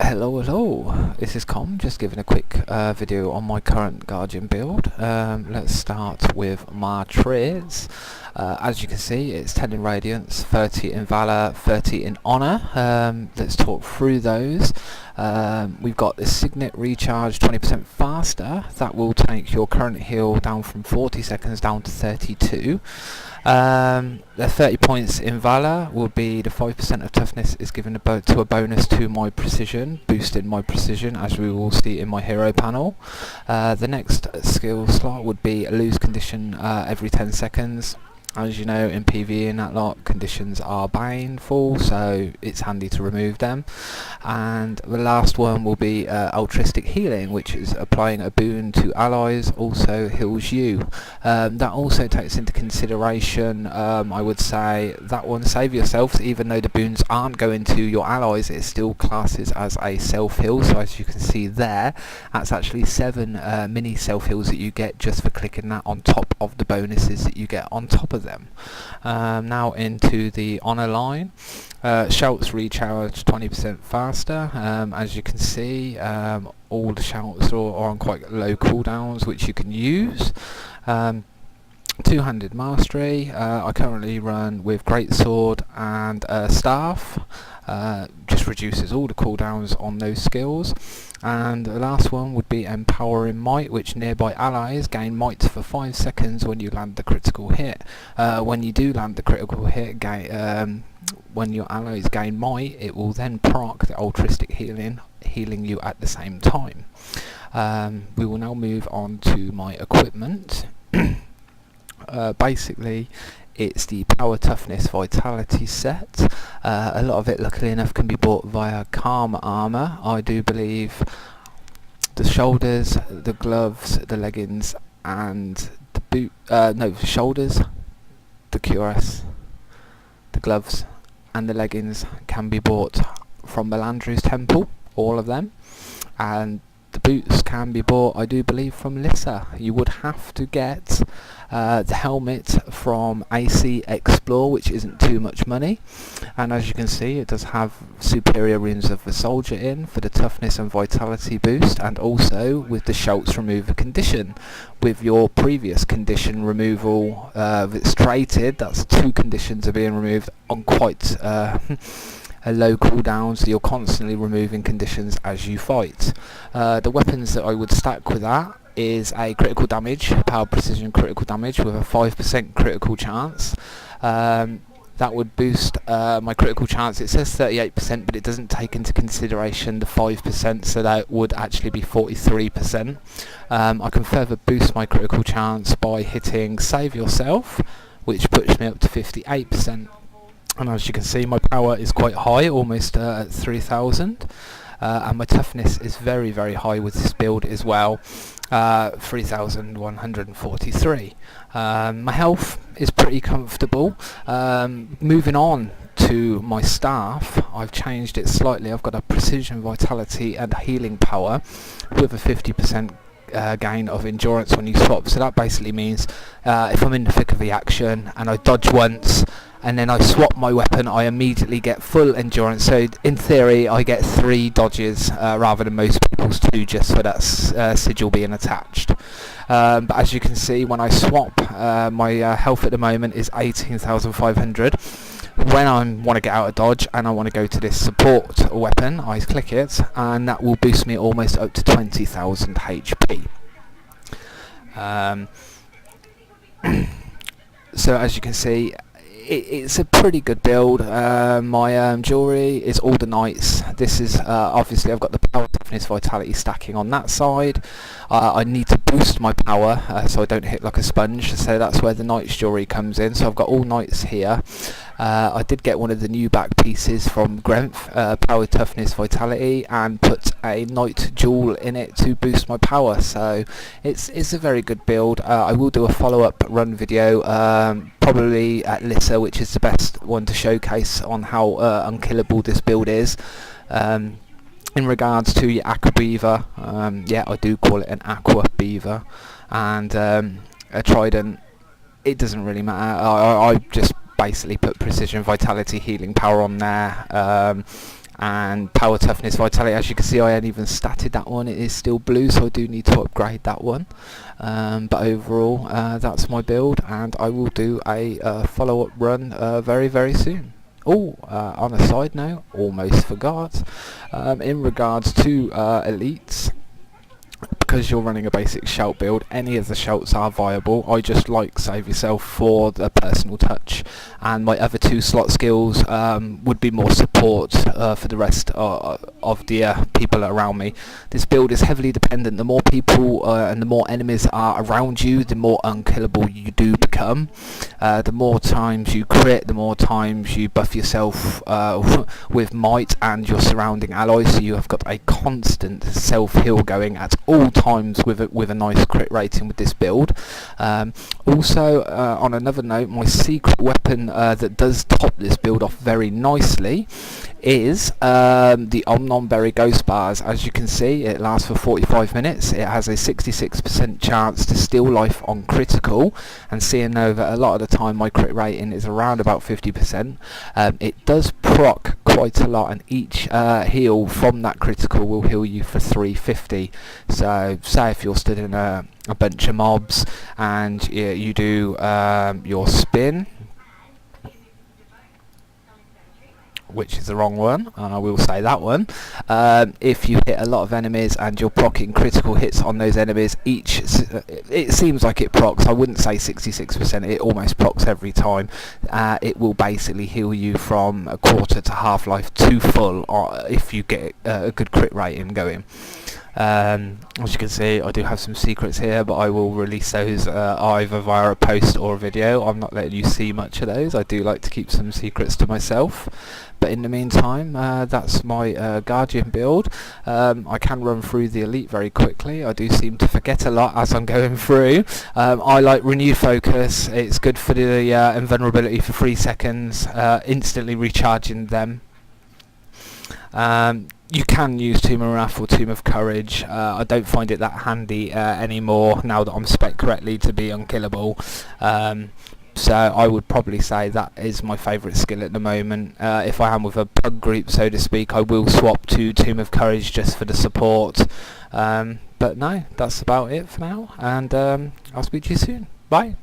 Hello, this is Koms, just giving a quick video on my current Guardian build. Let's start with my traits. As you can see, it's 10 in Radiance, 30 in Valor, 30 in Honor. Let's talk through those. We've got the Signet Recharge 20% faster. That will take your current heal down from 40 seconds down to 32. The 30 points in Valor will be the 5% of toughness is given to a bonus to my precision, boosting my precision as we will see in my hero panel. The next skill slot would be a lose condition every 10 seconds. As you know, in PvE and that lot, conditions are baneful, so it's handy to remove them. And the last one will be altruistic healing, which is applying a boon to allies, also heals you. That also takes into consideration, I would say, that one, save yourself. Even though the boons aren't going to your allies, it still classes as a self-heal. So as you can see there, that's actually 7 mini self-heals that you get just for clicking that on top of the bonuses that you get on top of them. Now into the Honor line. Shouts recharge 20% faster. As you can see, all the shouts are on quite low cooldowns, which you can use. Two-handed mastery. I currently run with greatsword and staff. Just reduces all the cooldowns on those skills. And the last one would be empowering might, which nearby allies gain might for 5 seconds when you land the critical hit. When you do land the critical hit, when your allies gain might, it will then proc the altruistic healing you at the same time. We will now move on to my equipment. Basically, it's the power, toughness, vitality set. A lot of it, luckily enough, can be bought via Karma armor. I do believe the shoulders, the gloves, the leggings, and the boot. The shoulders, the cuirass, the gloves, and the leggings can be bought from Melandru's temple. All of them, and the boots can be bought, I do believe, from Lissa. You would have to get the helmet from AC Explore, which isn't too much money. And as you can see, it does have superior runes of the soldier in for the toughness and vitality boost, and also with the shouts remover condition. With your previous condition removal that's traded, that's 2 conditions are being removed on quite a low cooldown, so you're constantly removing conditions as you fight. The weapons that I would stack with that is a critical damage, power precision critical damage with a 5% critical chance. That would boost my critical chance. It says 38%, but it doesn't take into consideration the 5%, so that would actually be 43%. I can further boost my critical chance by hitting Save Yourself, which puts me up to 58%. And as you can see, my power is quite high, almost at 3000, and my toughness is very, very high with this build as well, 3143. My health is pretty comfortable. Moving on to my staff, I've changed it slightly. I've got a precision, vitality, and healing power with a 50% gain of endurance when you swap. So that basically means if I'm in the thick of the action and I dodge once and then I swap my weapon, I immediately get full endurance. So in theory, I get 3 dodges rather than most people's 2, just for that sigil being attached. But as you can see, when I swap, my health at the moment is 18,500. When I want to get out of dodge and I want to go to this support weapon, I click it, and that will boost me almost up to 20,000 HP. So as you can see, it's a pretty good build. My jewellery is all the knights. This is obviously I've got the power, toughness, vitality stacking on that side. I need to boost my power so I don't hit like a sponge, so that's where the knight's jewellery comes in. So I've got all knights here. I did get one of the new back pieces from Grenf, power, toughness, vitality, and put a knight jewel in it to boost my power. So it's a very good build. I will do a follow-up run video, probably at Lissa, which is the best one to showcase on how unkillable this build is. In regards to your aqua beaver, yeah, I do call it an aqua beaver, and a trident, it doesn't really matter. I just basically put precision, vitality, healing power on there. and power, toughness, vitality. As you can see, I ain't even statted that one. It is still blue, so I do need to upgrade that one. But overall, that's my build, and I will do a follow-up run very, very soon. Oh, on a side note, almost forgot, in regards to elites, because you're running a basic shout build, any of the shouts are viable. I just like save yourself for the personal touch, and my other 2 slot skills would be more support for the rest of the people around me. This build is heavily dependent. The more people and the more enemies are around you, the more unkillable you do become. The more times you crit, the more times you buff yourself with might and your surrounding allies, so you have got a constant self-heal going at all times with a nice crit rating with this build. Also, on another note, my secret weapon that does top this build off very nicely is the Omnom Berry Ghost Bars. As you can see, it lasts for 45 minutes. It has a 66% chance to steal life on critical, and seeing over a lot of the time my crit rating is around about 50%. It does proc quite a lot, and each heal from that critical will heal you for 350. So say if you're stood in a bunch of mobs and you do your spin, which is the wrong one, and I will say that one. If you hit a lot of enemies and you're proccing critical hits on those enemies, it seems like it procs. I wouldn't say 66%, it almost procs every time. It will basically heal you from a quarter to half life to full if you get a good crit rating going. As you can see, I do have some secrets here, but I will release those either via a post or a video. I'm not letting you see much of those. I do like to keep some secrets to myself. But in the meantime, that's my Guardian build. I can run through the Elite very quickly. I do seem to forget a lot as I'm going through. I like Renewed Focus. It's good for the invulnerability for 3 seconds, instantly recharging them. You can use Tomb of Wrath or Tomb of Courage. I don't find it that handy anymore now that I'm spec correctly to be unkillable. So I would probably say that is my favourite skill at the moment. If I am with a pug group, so to speak, I will swap to Tomb of Courage just for the support. But no, that's about it for now, and I'll speak to you soon. Bye.